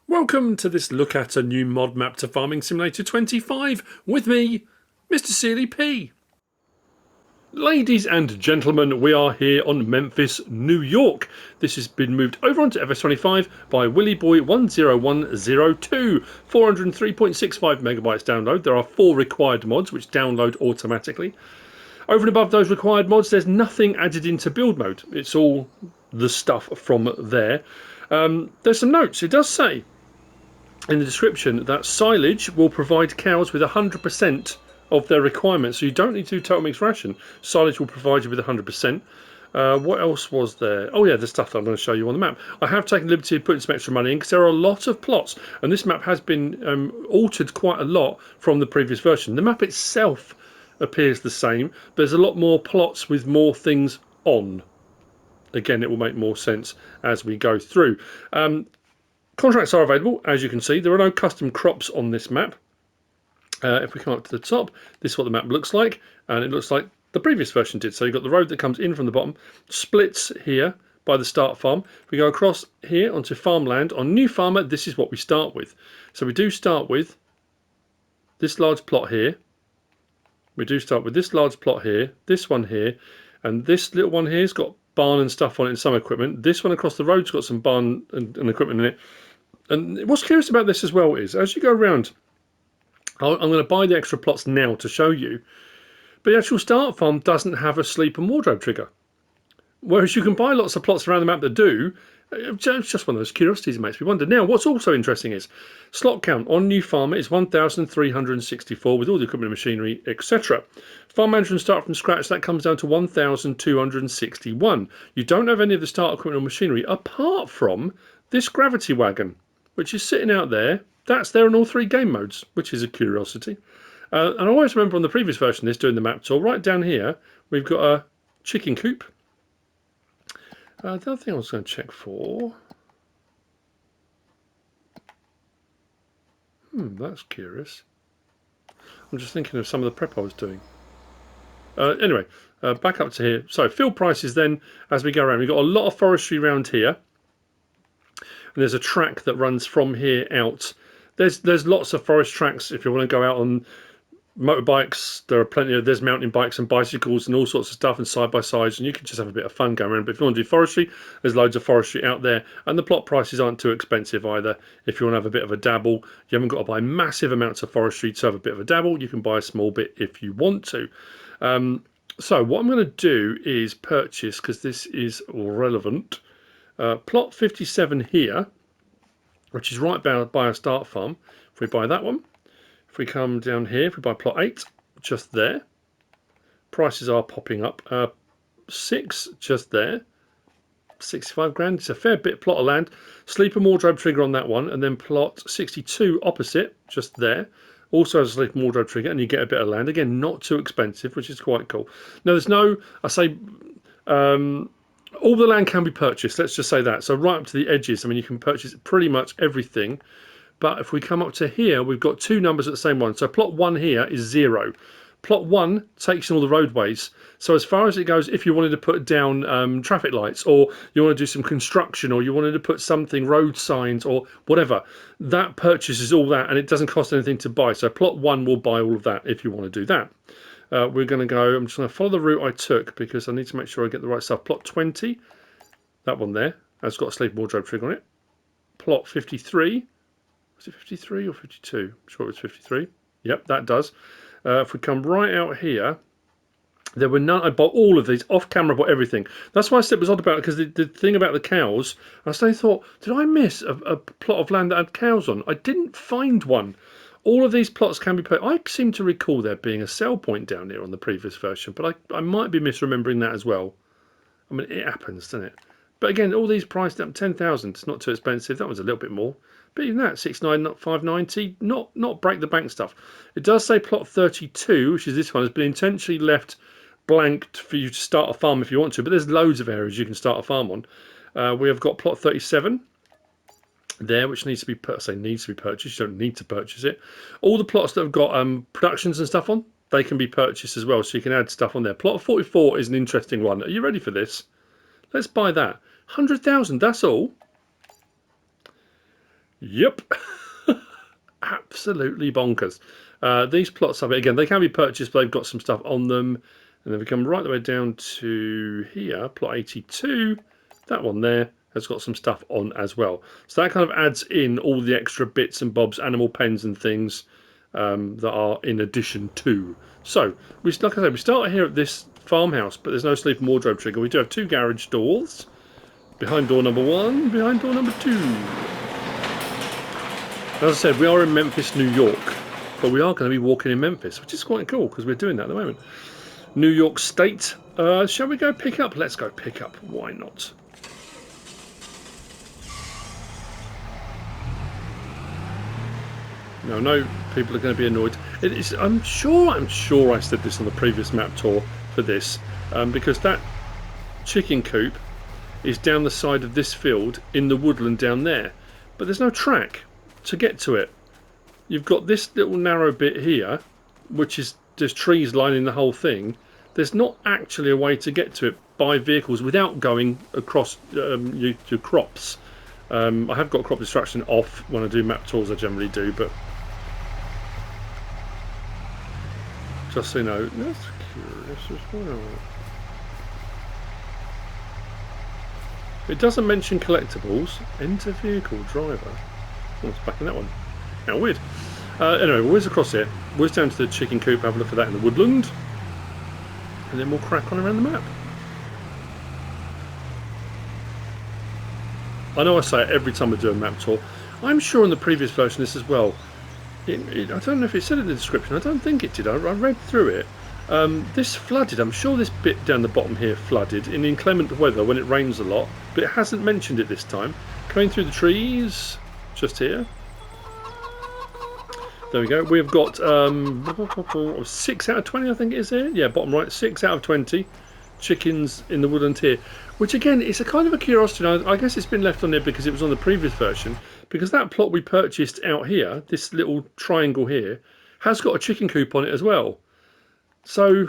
Welcome to this look at a new mod map to Farming Simulator 25 with me, MrSealyp. Ladies and gentlemen, we are here on Memphis, New York. This has been moved over onto FS25 by WillyBoy10102. 403.65 megabytes download. There are 4 required mods which download automatically. Over and above those required mods, there's nothing added into build mode. It's all the stuff from there. There's some notes. It does say in the description that silage will provide cows with 100% of their requirements, so you don't need to do total mixed ration. Silage will provide you with 100%. What else was there? Oh yeah, the stuff that I'm going to show you on the map. I have taken the liberty of putting some extra money in because there are a lot of plots, and this map has been altered quite a lot from the previous version. The map itself appears the same, but there's a lot more plots with more things on. Again, it will make more sense as we go through. Contracts are available, as you can see. There are no custom crops on this map. If we come up to the top, this is what the map looks like, and it looks like the previous version did. So you've got the road that comes in from the bottom, splits here by the start farm. If we go across here onto farmland, on New Farmer, this is what we start with. So we do start with this large plot here. We do start with this large plot here, this one here, and this little one here has got barn and stuff on it and some equipment. This one across the road's got some barn and equipment in it. And what's curious about this as well is, as you go around, I'm going to buy the extra plots now to show you, but the actual start farm doesn't have a sleep and wardrobe trigger. Whereas you can buy lots of plots around the map that do. It's just one of those curiosities that makes me wonder. Now, what's also interesting is slot count on New Farmer is 1,364 with all the equipment and machinery, etc. Farm management start from scratch, that comes down to 1,261. You don't have any of the start equipment or machinery apart from this gravity wagon, which is sitting out there. That's there in all 3 game modes, which is a curiosity. And I always remember on the previous version of this, doing the map tour, right down here, we've got a chicken coop. The other thing I was going to check for... that's curious. I'm just thinking of some of the prep I was doing. Anyway, back up to here. So, field prices then, as we go around. We've got a lot of forestry around here. And there's a track that runs from here out. There's lots of forest tracks if you want to go out on motorbikes. There are plenty of, there's mountain bikes and bicycles and all sorts of stuff and side-by-sides, and you can just have a bit of fun going around. But if you want to do forestry, there's loads of forestry out there, and the plot prices aren't too expensive either. If you want to have a bit of a dabble, you haven't got to buy massive amounts of forestry to have a bit of a dabble. You can buy a small bit if you want to. So what I'm going to do is purchase, because this is relevant, plot 57 here, which is right by our start farm. If we buy that one, if we come down here, if we buy plot 8, just there, prices are popping up. 6, just there, 65 grand. It's a fair bit plot of land. Sleep and wardrobe trigger on that one, and then plot 62 opposite, just there. Also has a sleep and wardrobe trigger, and you get a bit of land. Again, not too expensive, which is quite cool. Now, there's no, I say, all the land can be purchased, let's just say that. So right up to the edges, I mean, you can purchase pretty much everything. But if we come up to here, we've got 2 numbers at the same one. So plot 1 here is 0. Plot 1 takes in all the roadways. So as far as it goes, if you wanted to put down traffic lights, or you want to do some construction, or you wanted to put something, road signs, or whatever, that purchases all that, and it doesn't cost anything to buy. So plot 1 will buy all of that if you want to do that. We're going to go, I'm just going to follow the route I took because I need to make sure I get the right stuff. Plot 20, that one there, has got a sleep wardrobe trigger on it. Plot 53, was it 53 or 52? I'm sure it was 53. Yep, that does. If we come right out here, there were none. I bought all of these off camera, bought everything. That's why I said it was odd about it, because the thing about the cows, I suddenly thought, did I miss a plot of land that had cows on? I didn't find one. All of these plots can be put. I seem to recall there being a sell point down here on the previous version, but I might be misremembering that as well. I mean, it happens, doesn't it? But again, all these priced up 10,000. It's not too expensive. That was a little bit more. But even that, 6,900, not 590, not break the bank stuff. It does say plot 32, which is this one, has been intentionally left blanked for you to start a farm if you want to, but there's loads of areas you can start a farm on. We have got plot 37 there, which needs to be purchased. You don't need to purchase it. All the plots that have got productions and stuff on, they can be purchased as well, so you can add stuff on there. Plot 44 is an interesting one. Are you ready for this? Let's buy that. 100,000, that's all. Yep. Absolutely bonkers. These plots up again, they can be purchased, but they've got some stuff on them. And then we come right the way down to here, plot 82. That one there has got some stuff on as well. So that kind of adds in all the extra bits and bobs, animal pens and things that are in addition to. So, like I said, we start here at this farmhouse, but there's no sleep and wardrobe trigger. We do have 2 garage doors. Behind door number 1, behind door number 2. As I said, we are in Memphis, New York, but we are going to be walking in Memphis, which is quite cool because we're doing that at the moment. New York State. Shall we go pick up? Let's go pick up. Why not? Now, I know people are going to be annoyed. I'm sure I said this on the previous map tour for this, because that chicken coop is down the side of this field in the woodland down there, but there's no track to get to it. You've got this little narrow bit here, which is just trees lining the whole thing. There's not actually a way to get to it by vehicles without going across your crops. I have got crop distraction off when I do map tours, I generally do, but just so you know, that's curious as well. It doesn't mention collectibles. Enter vehicle driver. Oh, it's back in that one. How weird. Anyway, we'll whiz across here. Whiz down to the chicken coop, have a look at that in the woodland. And then we'll crack on around the map. I know I say it every time I do a map tour. I'm sure in the previous version this as well. I don't know if it said it in the description. I don't think it did. I read through it. This flooded. I'm sure this bit down the bottom here flooded in inclement weather when it rains a lot. But it hasn't mentioned it this time. Going through the trees. Just here. There we go. We've got 6 out of 20, I think it is here. Yeah, bottom right. 6 out of 20 chickens in the woodland here. Which again, it's a kind of a curiosity. I guess it's been left on there because it was on the previous version. Because that plot we purchased out here, this little triangle here, has got a chicken coop on it as well. So,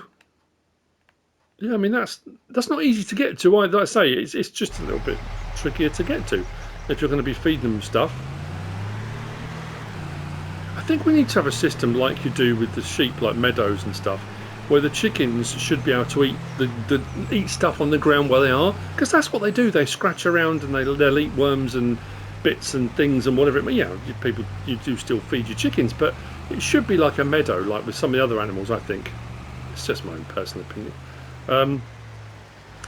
yeah, I mean, that's not easy to get to. Like I say, it's just a little bit trickier to get to if you're going to be feeding them stuff. I think we need to have a system like you do with the sheep, like meadows and stuff, where the chickens should be able to eat stuff on the ground where they are, because that's what they do. They scratch around and they'll eat worms and bits and things and whatever. But yeah, you do still feed your chickens, but it should be like a meadow, like with some of the other animals. I think it's just my own personal opinion.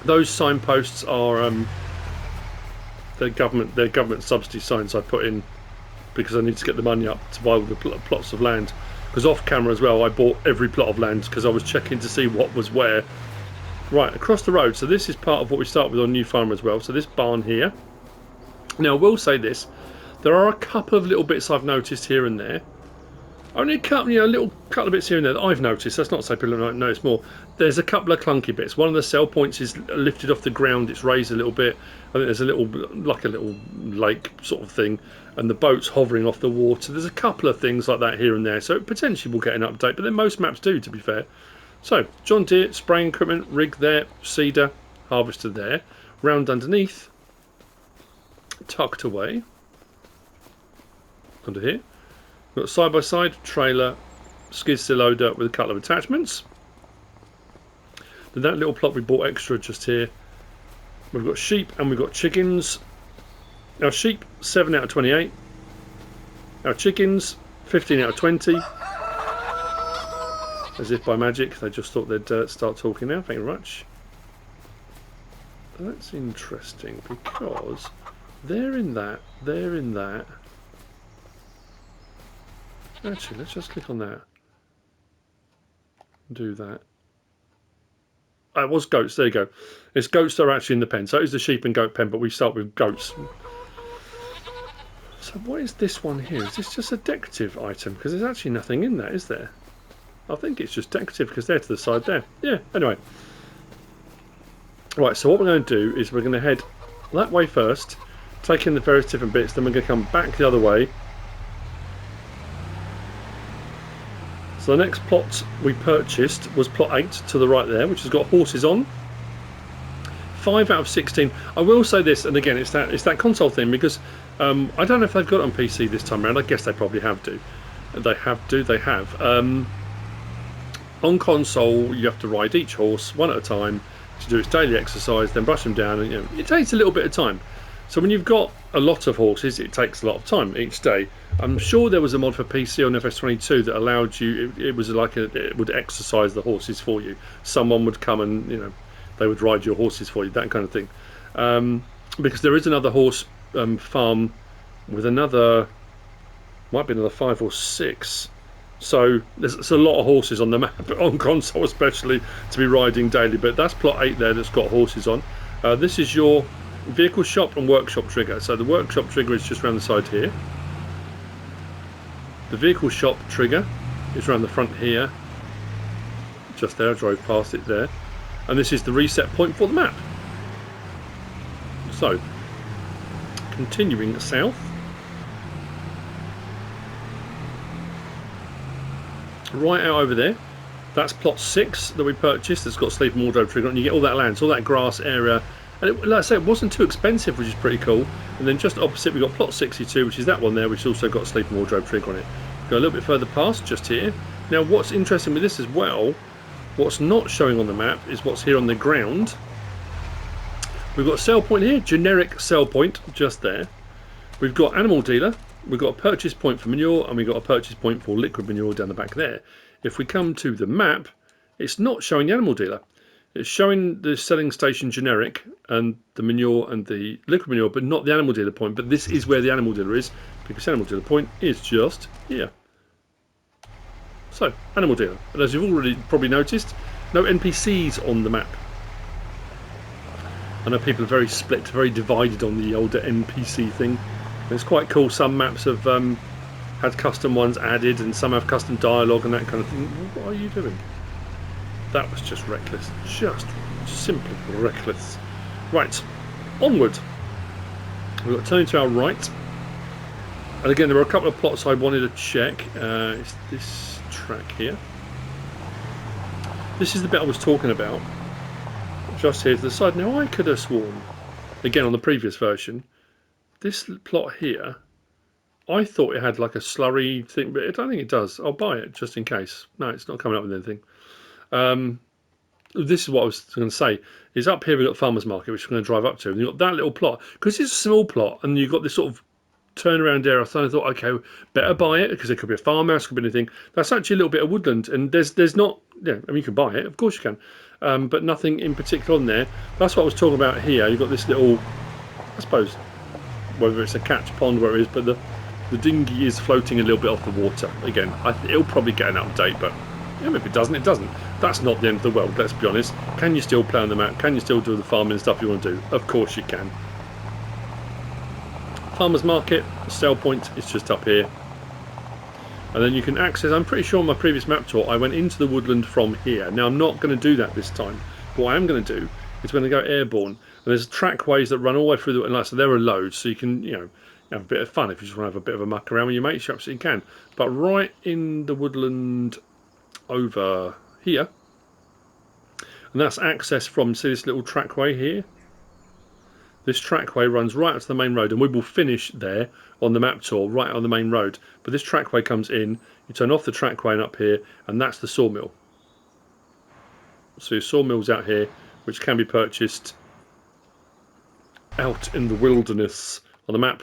Those signposts are their government subsidy signs I put in because I need to get the money up to buy all the plots of land. Because off camera as well, I bought every plot of land because I was checking to see what was where. Right, across the road. So this is part of what we start with on New Farm as well. So this barn here. Now I will say this, there are a couple of little bits I've noticed here and there. Only a couple, little couple of bits here and there that I've noticed. That's not to say people don't notice more. There's a couple of clunky bits. One of the cell points is lifted off the ground. It's raised a little bit. I think there's a little lake sort of thing, and the boat's hovering off the water. There's a couple of things like that here and there. So potentially we'll get an update, but then most maps do, to be fair. So John Deere spraying equipment, rig there, seeder, harvester there, round underneath, tucked away under here. We've got side-by-side, trailer, skid steer loader with a couple of attachments. Then that little plot we bought extra just here. We've got sheep and we've got chickens. Our sheep, 7 out of 28. Our chickens, 15 out of 20. As if by magic, they just thought they'd start talking now. Thank you very much. That's interesting because they're in that, they're in that. Actually, let's just click on that. Do that. It was goats, there you go. It's goats that are actually in the pen. So it is the sheep and goat pen, but we start with goats. So what is this one here? Is this just a decorative item? Because there's actually nothing in that, is there? I think it's just decorative because they're to the side there. Yeah, anyway. Right, so what we're going to do is we're going to head that way first, take in the various different bits, then we're going to come back the other way. So the next plot we purchased was plot 8 to the right there, which has got horses on. 5 out of 16. I will say this, and again, it's that console thing, because I don't know if they've got it on PC this time around. I guess they probably have to. They have. On console, you have to ride each horse one at a time to do its daily exercise, then brush them down, and it takes a little bit of time. So when you've got a lot of horses, it takes a lot of time each day. I'm sure there was a mod for PC on FS22 that allowed you. It was like it would exercise the horses for you. Someone would come and they would ride your horses for you, that kind of thing. Because there is another horse farm with might be another 5 or 6. So there's a lot of horses on the map, on console especially, to be riding daily. But that's plot 8 there that's got horses on. This is your vehicle shop and workshop trigger. So the workshop trigger is just around the side here. The vehicle shop trigger is around the front here. Just there, I drove past it there. And this is the reset point for the map. So, continuing south. Right out over there, that's plot 6 that we purchased. That's got sleep and wardrobe trigger on. You get all that land, so all that grass area, and like I say, it wasn't too expensive, which is pretty cool. And then just opposite, we've got plot 62, which is that one there, which also got sleep and wardrobe trigger on it. Go a little bit further past, just here. Now, what's interesting with this as well, what's not showing on the map is what's here on the ground. We've got a sell point here, generic sell point, just there. We've got animal dealer. We've got a purchase point for manure, and we've got a purchase point for liquid manure down the back there. If we come to the map, it's not showing the animal dealer. It's showing the selling station generic and the manure and the liquid manure, but not the animal dealer point. But this is where the animal dealer is, because the animal dealer point is just here. So, animal dealer. And as you've already probably noticed, no NPCs on the map. I know people are very split, very divided on the older NPC thing. It's quite cool. Some maps have had custom ones added, and some have custom dialogue and that kind of thing. What are you doing? That was just reckless. Just simply reckless. Right, onward. We've got turning to our right. And again, there were a couple of plots I wanted to check. It's this track here. This is the bit I was talking about. Just here to the side. Now, I could have sworn, again on the previous version, this plot here, I thought it had like a slurry thing, but I don't think it does. I'll buy it just in case. No, it's not coming up with anything. This is what I was going to say. Is up here we've got Farmer's Market, which we're going to drive up to. And you've got that little plot. Because it's a small plot, and you've got this sort of turnaround area, I thought, okay, better buy it, because it could be a farmhouse, could be anything. That's actually a little bit of woodland, and there's not, I mean, you can buy it, of course you can. But nothing in particular on there. That's what I was talking about here. You've got this little, I suppose, whether it's a catch pond, where it is, but the dinghy is floating a little bit off the water. Again, it'll probably get an update, but if it doesn't, it doesn't. That's not the end of the world, let's be honest. Can you still play on the map? Can you still do the farming stuff you want to do? Of course you can. Farmer's Market, sell point is just up here. And then you can access, I'm pretty sure on my previous map tour, I went into the woodland from here. Now, I'm not going to do that this time. But what I am going to do is when I go airborne, and there's trackways that run all the way through and so there are loads, so you can, have a bit of fun if you just want to have a bit of a muck around with your mates. You absolutely can. But right in the woodland over here, and that's access from, see this little trackway here? This trackway runs right up to the main road, and we will finish there on the map tour, right on the main road. But this trackway comes in, you turn off the trackway and up here, and that's the sawmill. So your sawmill's out here, which can be purchased out in the wilderness on the map.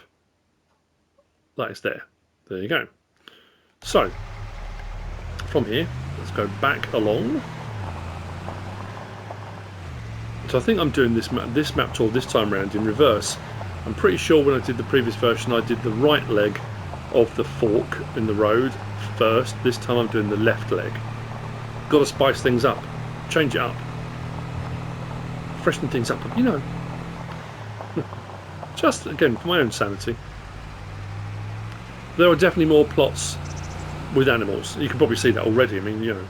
That is there. There you go. So, from here, let's go back along. So I think I'm doing this map tour this time around in reverse. I'm pretty sure when I did the previous version I did the right leg of the fork in the road first. This time I'm doing the left leg. Got to spice things up, change it up, freshen things up, just again for my own sanity. There are definitely more plots with animals. You can probably see that already. I mean,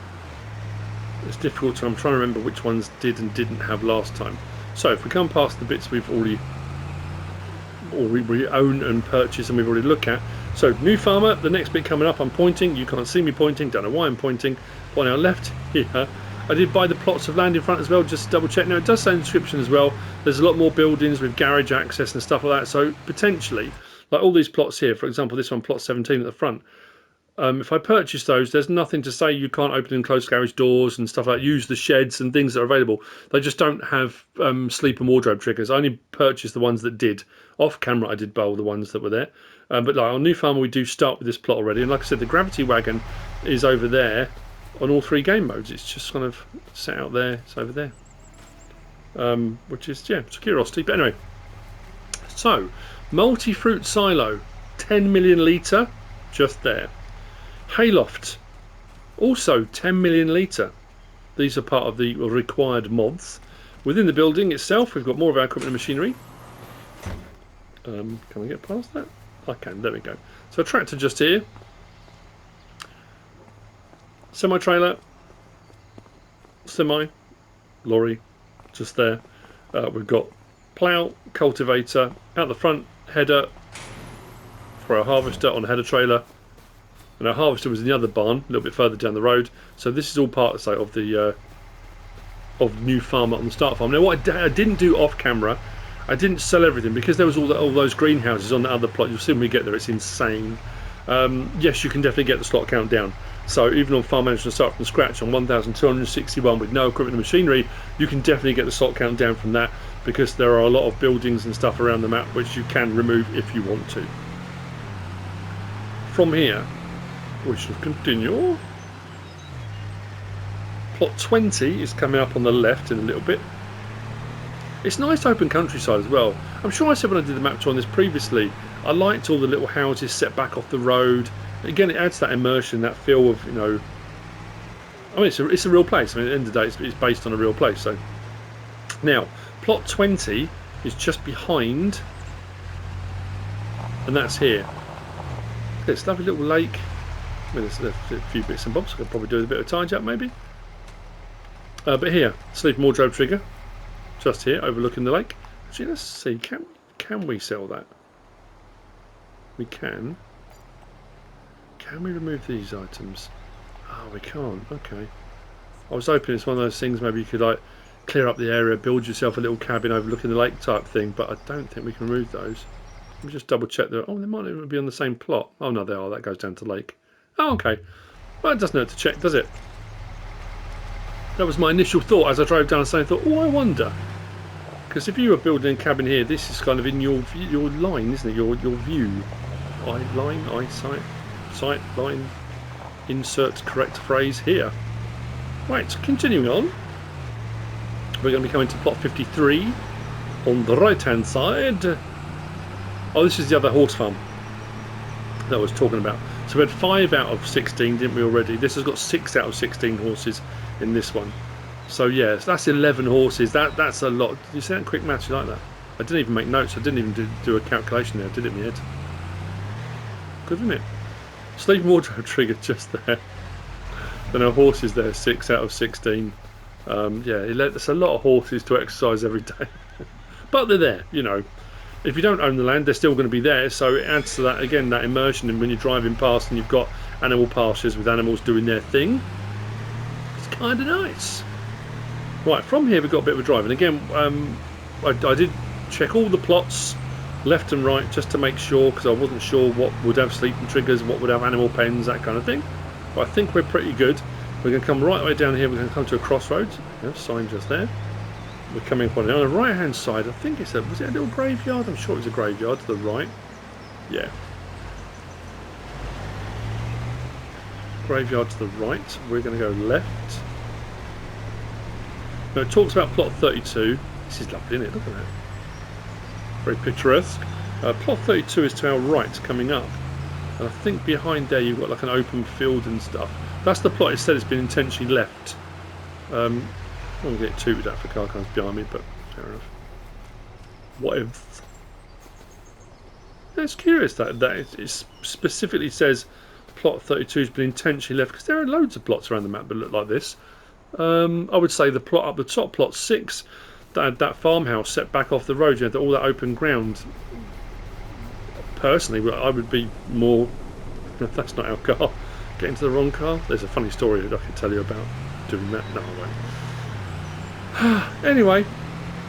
it's difficult I'm trying to remember which ones did and didn't have last time. So if we come past the bits we've already own and purchase and we've already looked at. So new farmer, the next bit coming up, I'm pointing. You can't see me pointing, don't know why I'm pointing. On our left here I did buy the plots of land in front as well, just to double check. Now it does say in the description as well, there's a lot more buildings with garage access and stuff like that, so potentially, like all these plots here, for example this one, plot 17 at the front, if I purchase those, there's nothing to say you can't open and close garage doors and stuff like that, use the sheds and things that are available. They just don't have sleep and wardrobe triggers. I only purchased the ones that did. Off camera I did buy all the ones that were there. But like on New Farmer we do start with this plot already, and like I said, the gravity wagon is over there on all 3 game modes. It's just kind of sat out there, it's over there. Which is, yeah, it's a curiosity. But anyway, so multi-fruit silo, 10 million litre, just there. Hayloft, also 10 million litre. These are part of the required mods. Within the building itself, we've got more of our equipment and machinery. Can we get past that? I can, there we go. So a tractor just here. Semi-trailer. Semi. Lorry, just there. We've got plough, cultivator, out the front, header for our harvester on a header trailer. And our harvester was in the other barn, a little bit further down the road. So this is all part, say, of the New Farmer on the start farm. Now, what I didn't do off camera, I didn't sell everything because there was all those greenhouses on the other plot. You'll see when we get there, it's insane. Yes, you can definitely get the slot count down. So even on Farm Management Start from scratch on 1,261 with no equipment and machinery, you can definitely get the slot count down from that, because there are a lot of buildings and stuff around the map which you can remove if you want to. From here, we shall continue. Plot 20 is coming up on the left in a little bit. It's nice open countryside as well. I'm sure I said when I did the map tour on this previously, I liked all the little houses set back off the road. Again, it adds that immersion, that feel of, you know, I mean, it's a real place. I mean, at the end of the day, it's based on a real place. So now, plot 20 is just behind, and that's here. It's a lovely little lake. I mean, there's a few bits and bobs. I could probably do a bit of tidy up maybe. But here, sleep and wardrobe trigger, just here, overlooking the lake. Actually, let's see. Can we sell that? We can. Can we remove these items? Oh, we can't. Okay. I was hoping it's one of those things. Maybe you could like clear up the area, build yourself a little cabin overlooking the lake type thing. But I don't think we can remove those. Let me just double check that. Oh, they might even be on the same plot. Oh no, they are. That goes down to the lake. Oh, okay. Well, it doesn't hurt to check, does it? That was my initial thought as I drove down and thought, oh, I wonder. Because if you were building a cabin here, this is kind of in your line, isn't it? Your view. Eyesight, sight, line. Insert correct phrase here. Right, continuing on. We're going to be coming to plot 53 on the right hand side. Oh, this is the other horse farm that I was talking about. So we had 5 out of 16, didn't we already? This has got 6 out of 16 horses in this one. So yes, that's 11 horses. That's a lot. Did you see that quick maths? You like that? I didn't even make notes. I didn't even do a calculation there. I did it in my head. Good, isn't it? Sleep and wardrobe trigger just there. Then our horses there, 6 out of 16. Yeah, it's a lot of horses to exercise every day. But they're there, you know. If you don't own the land, they're still going to be there, so it adds to that, again, that immersion. And when you're driving past and you've got animal pastures with animals doing their thing, it's kind of nice. Right, from here we've got a bit of a drive, and again, I did check all the plots left and right just to make sure, because I wasn't sure what would have sleeping triggers, what would have animal pens, that kind of thing. But I think we're pretty good. We're going to come right way down here. We're going to come to a crossroads. Sign just there. We're coming on the right hand side. I think was it a little graveyard? I'm sure it was a graveyard to the right. Yeah. Graveyard to the right. We're going to go left. Now it talks about plot 32. This is lovely, isn't it? Look at that. Very picturesque. Plot 32 is to our right, coming up. And I think behind there you've got like an open field and stuff. That's the plot. It said it's been intentionally left. I won't get tooted out for car comes behind me, but fair enough. What if? It's curious that it specifically says plot 32 has been intentionally left, because there are loads of plots around the map that look like this. I would say the plot up the top, plot 6, that farmhouse set back off the road, you had all that open ground. Personally, I would be more. If that's not our car, get into the wrong car. There's a funny story that I can tell you about. doing that. No, I won't. Anyway,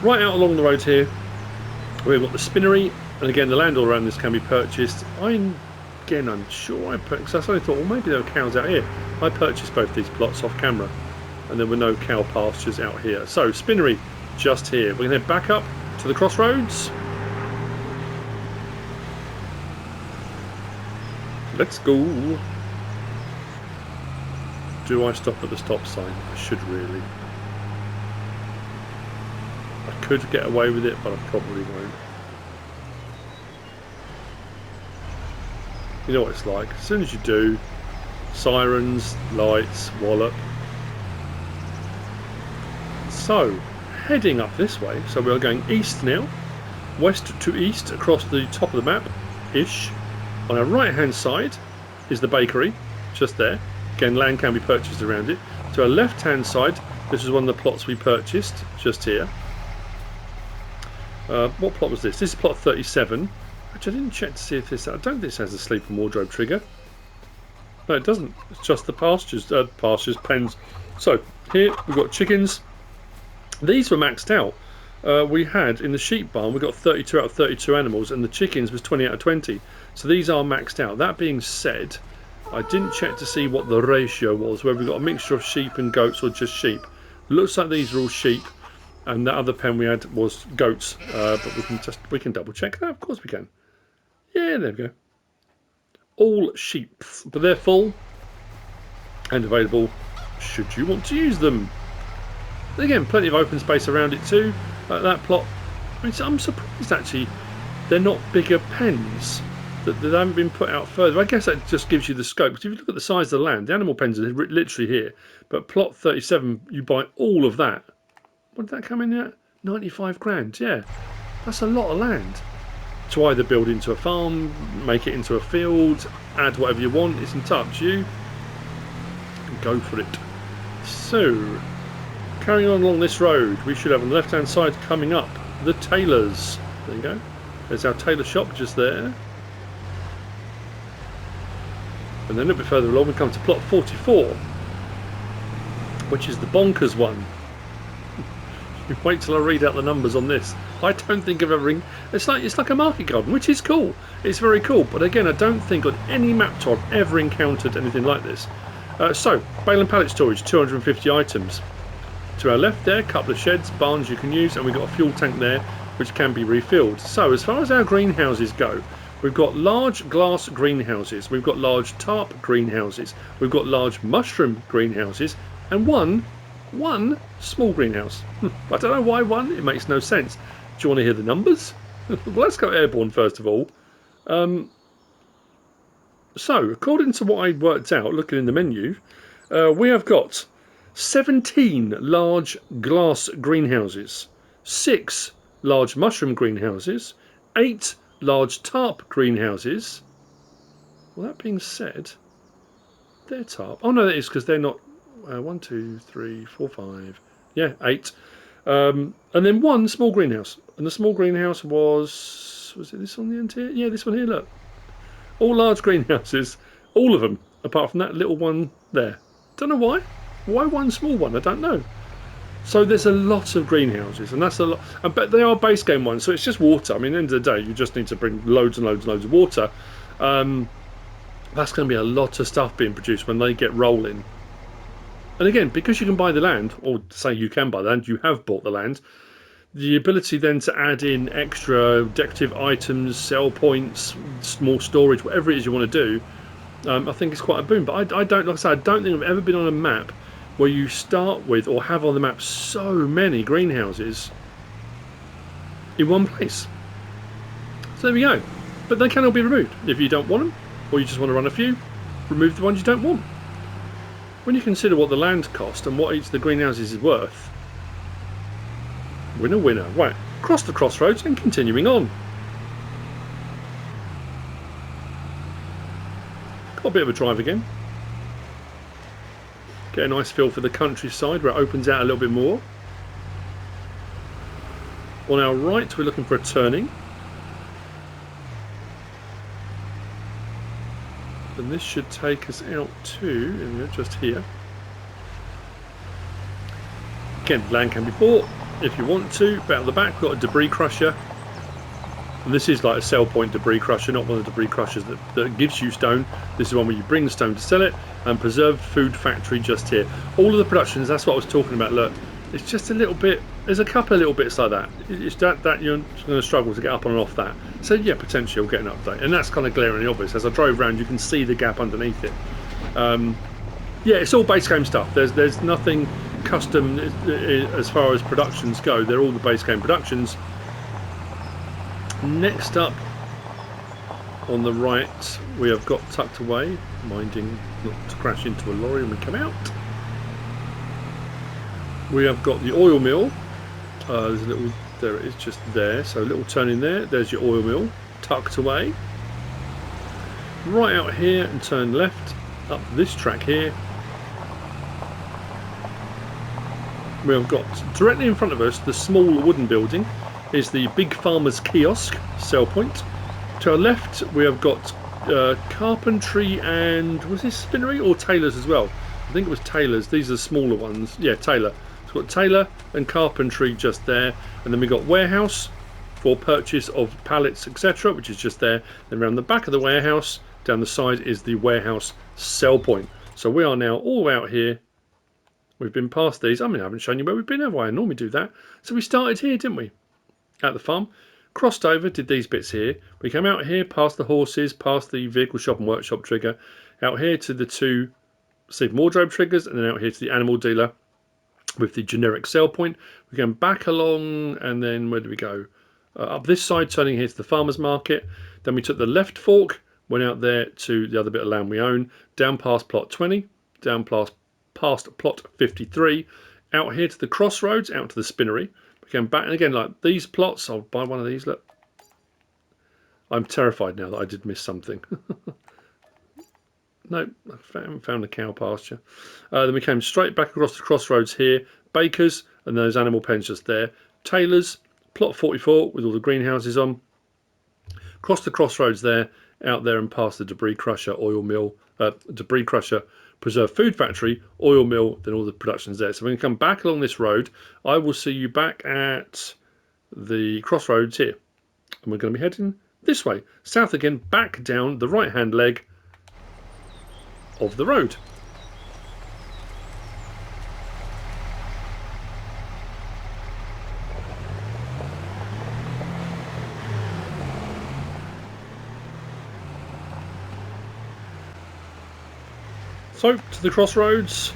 right out along the road here, we've got the spinnery, and again, the land all around this can be purchased. I'm sure I purchased, because I suddenly thought, well, maybe there were cows out here. I purchased both these plots off camera, and there were no cow pastures out here. So, spinnery just here. We're going to head back up to the crossroads. Let's go. Do I stop at the stop sign? I should really. I could get away with it, but I probably won't. You know what it's like. As soon as you do, sirens, lights, wallop. So, heading up this way. So we are going east now. West to east across the top of the map-ish. On our right hand side is the bakery, just there. Again, land can be purchased around it. To our left hand side, this is one of the plots we purchased, just here. What plot was this? This is plot 37. Which I didn't check to see if this... I don't think this has a sleep and wardrobe trigger. No, it doesn't. It's just the pastures, pens. So, here we've got chickens. These were maxed out. We had, in the sheep barn, we got 32 out of 32 animals, and the chickens was 20 out of 20. So these are maxed out. That being said, I didn't check to see what the ratio was, whether we got a mixture of sheep and goats or just sheep. Looks like these are all sheep, and the other pen we had was goats. But we can double check that. Of course we can. Yeah, there we go. All sheep, but they're full and available should you want to use them. And again, plenty of open space around it too. Like that plot. I mean, I'm surprised actually they're not bigger pens. That they haven't been put out further. I guess that just gives you the scope. Because if you look at the size of the land, the animal pens are literally here. But plot 37, you buy all of that. What did that come in at? 95 grand. Yeah, that's a lot of land to either build into a farm, make it into a field, add whatever you want. It's entirely up to you. Go for it. So, carrying on along this road, we should have on the left hand side coming up the tailors. There you go. There's our tailor shop just there. And then a little bit further along we come to plot 44, which is the bonkers one. You wait till I read out the numbers on this. I don't think I've ever... It's like a market garden, which is cool. It's very cool. But again, I don't think on any map tour I've ever encountered anything like this. So, bale and pallet storage, 250 items. To our left there, a couple of sheds, barns you can use, and we've got a fuel tank there, which can be refilled. So, as far as our greenhouses go, we've got large glass greenhouses, we've got large tarp greenhouses, we've got large mushroom greenhouses, and one small greenhouse. I don't know why one, it makes no sense. Do you want to hear the numbers? Well, let's go airborne first of all. So, according to what I worked out, looking in the menu, we have got 17 large glass greenhouses, 6 large mushroom greenhouses, 8 large tarp greenhouses. Well, that being said, they're tarp. Oh no, that is because they're not. 1, 2, 3, 4, 5. Yeah, 8. And then one small greenhouse. And the small greenhouse was it this on the end here? Yeah, this one here. Look, all large greenhouses, all of them, apart from that little one there. Don't know why. Why one small one? I don't know. So there's a lot of greenhouses, and that's a lot. But they are base game ones, so it's just water. I mean, at the end of the day, you just need to bring loads and loads and loads of water. That's going to be a lot of stuff being produced when they get rolling. And again, because you can buy the land, or say you can buy the land, you have bought the land, the ability then to add in extra decorative items, sell points, small storage, whatever it is you want to do, I think it's quite a boon. But I don't, like I said, I don't think I've ever been on a map where you start with or have on the map so many greenhouses in one place. So there we go. But they can all be removed. If you don't want them, or you just want to run a few, remove the ones you don't want. When you consider what the land cost and what each of the greenhouses is worth, winner winner. Right, across the crossroads and continuing on. Got a bit of a drive again. Get a nice feel for the countryside where it opens out a little bit more. On our right we're looking for a turning. And this should take us out to, just here. Again, land can be bought if you want to. But at the back, we've got a debris crusher. And this is like a sell point debris crusher, not one of the debris crushers that gives you stone. This is one where you bring the stone to sell it. And preserved food factory just here. All of the productions, that's what I was talking about. Look, it's just a little bit, there's a couple of little bits like that. It's that you're going to struggle to get up on and off that. So yeah, potentially you'll get an update. And that's kind of glaringly obvious. As I drove around, you can see the gap underneath it. Yeah, it's all base game stuff. There's nothing custom as far as productions go. They're all the base game productions. Next up on the right, we have got tucked away, minding not to crash into a lorry when we come out. We have got the oil mill. There's a little, there it is, just there. So a little turn in there. There's your oil mill, tucked away. Right out here and turn left up this track here. We have got directly in front of us the small wooden building is the Big Farmer's Kiosk sell point. To our left we have got carpentry and, was this spinnery or tailors as well? I think it was tailors. These are the smaller ones. Yeah, tailor. So we've got tailor and carpentry just there, and then we've got warehouse for purchase of pallets, etc., which is just there. Then around the back of the warehouse down the side is the warehouse sell point. So we are now all out here. We've been past these. I mean, I haven't shown you where we've been, have I? I normally do that. So we started here, didn't we? At the farm. Crossed over, did these bits here. We came out here, past the horses, past the vehicle shop and workshop trigger. Out here to the two sleep and wardrobe triggers, and then out here to the animal dealer with the generic sell point. We're going back along, and then where do we go? Up this side, turning here to the farmer's market. Then we took the left fork, went out there to the other bit of land we own, down past plot 20, down past plot 53, out here to the crossroads, out to the spinnery. We came back, and again, like these plots, I'll buy one of these, look. I'm terrified now that I did miss something. No, I haven't found a cow pasture. Then we came straight back across the crossroads here, Bakers, and those animal pens just there. Taylor's, plot 44 with all the greenhouses on. Across the crossroads there, out there and past the debris crusher, oil mill, debris crusher, preserved food factory, oil mill, then all the productions there. So when we come back along this road, I will see you back at the crossroads here. And we're going to be heading this way, south again, back down the right hand leg of the road. So, to the crossroads,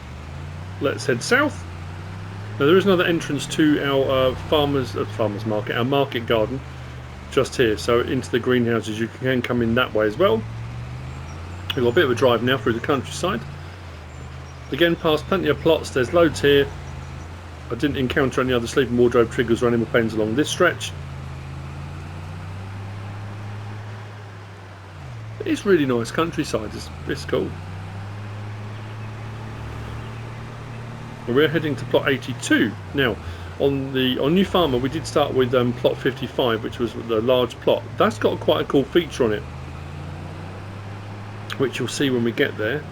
let's head south. Now there is another entrance to our farmer's market, our market garden, just here. So into the greenhouses you can come in that way as well. We've got a bit of a drive now through the countryside. Again, past plenty of plots, there's loads here. I didn't encounter any other sleeping wardrobe triggers or animal pens along this stretch. It's really nice countryside, it's cool. We're heading to plot 82 now. On New Farmer we did start with plot 55, which was the large plot. That's got quite a cool feature on it, which you'll see when we get there.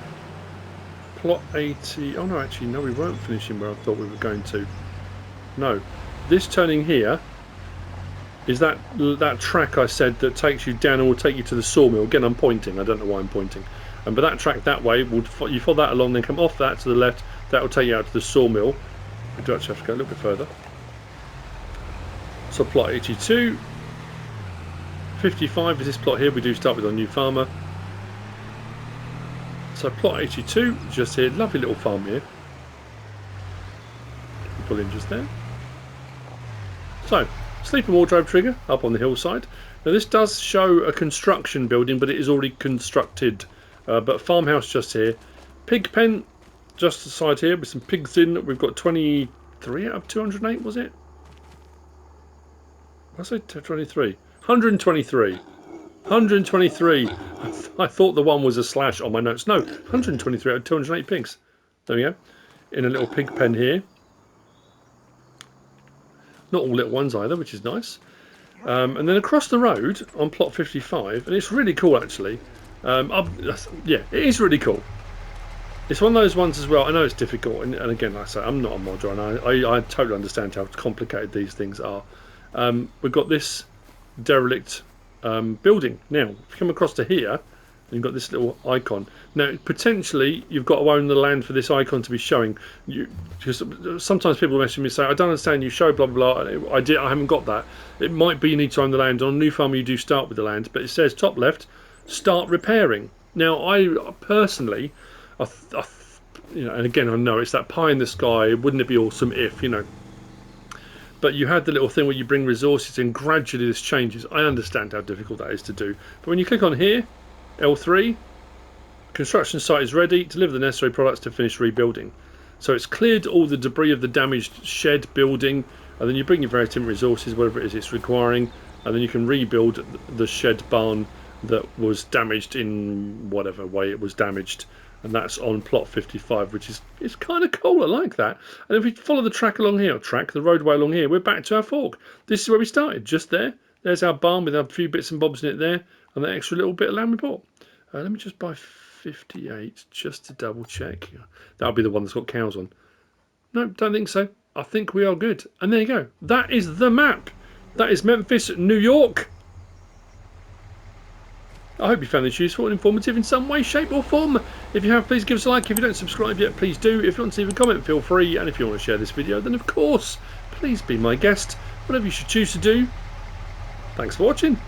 Plot 80, oh no, actually no, we weren't finishing where I thought we were going to. No, this turning here is that track I said that takes you down and will take you to the sawmill. Again, I'm pointing, I don't know why I'm pointing. But that track that way, you follow that along, then come off that to the left. That will take you out to the sawmill. We do actually have to go a little bit further. So plot 82. 55 is this plot here. We do start with our New Farmer. So plot 82, just here. Lovely little farm here. Pull in just there. So, sleeping wardrobe trigger up on the hillside. Now this does show a construction building, but it is already constructed. But farmhouse just here. Pig pen just aside here with some pigs in. We've got 23 out of 208, was it? I say 23. 123. 123. I thought the one was a slash on my notes. No, 123 out of 208 pigs. There we go. In a little pig pen here. Not all little ones either, which is nice. And then across the road on plot 55, and it's really cool actually. Yeah, it is really cool. It's one of those ones as well. I know it's difficult, and again, like I say, I'm not a modder, and I totally understand how complicated these things are. We've got this derelict building. Now, if you come across to here, you've got this little icon. Now, potentially, you've got to own the land for this icon to be showing. Because sometimes people message me and say, I don't understand, you show blah, blah, blah. I haven't got that. It might be you need to own the land. On a new farm, you do start with the land. But it says, top left, start repairing. Now, I personally, you know, and again, I know it's that pie in the sky. Wouldn't it be awesome if, you know. But you had the little thing where you bring resources in, gradually this changes. I understand how difficult that is to do. But when you click on here, L3, construction site is ready, deliver the necessary products to finish rebuilding. So it's cleared all the debris of the damaged shed building, and then you bring your various different resources, whatever it is it's requiring, and then you can rebuild the shed barn that was damaged in whatever way it was damaged. And that's on plot 55, which is kind of cool. I like that. And if we follow the track along here, the roadway along here, we're back to our fork. This is where we started, just there. There's our barn with a few bits and bobs in it there, and that extra little bit of land we bought. Let me just buy 58 just to double check. That'll be the one that's got cows on. No, don't think so. I think we are good. And there you go. That is the map. That is Memphis, New York. I hope you found this useful and informative in some way, shape or form. If you have, please give us a like. If you don't subscribe yet, please do. If you want to leave a comment, feel free. And if you want to share this video, then of course, please be my guest. Whatever you should choose to do. Thanks for watching.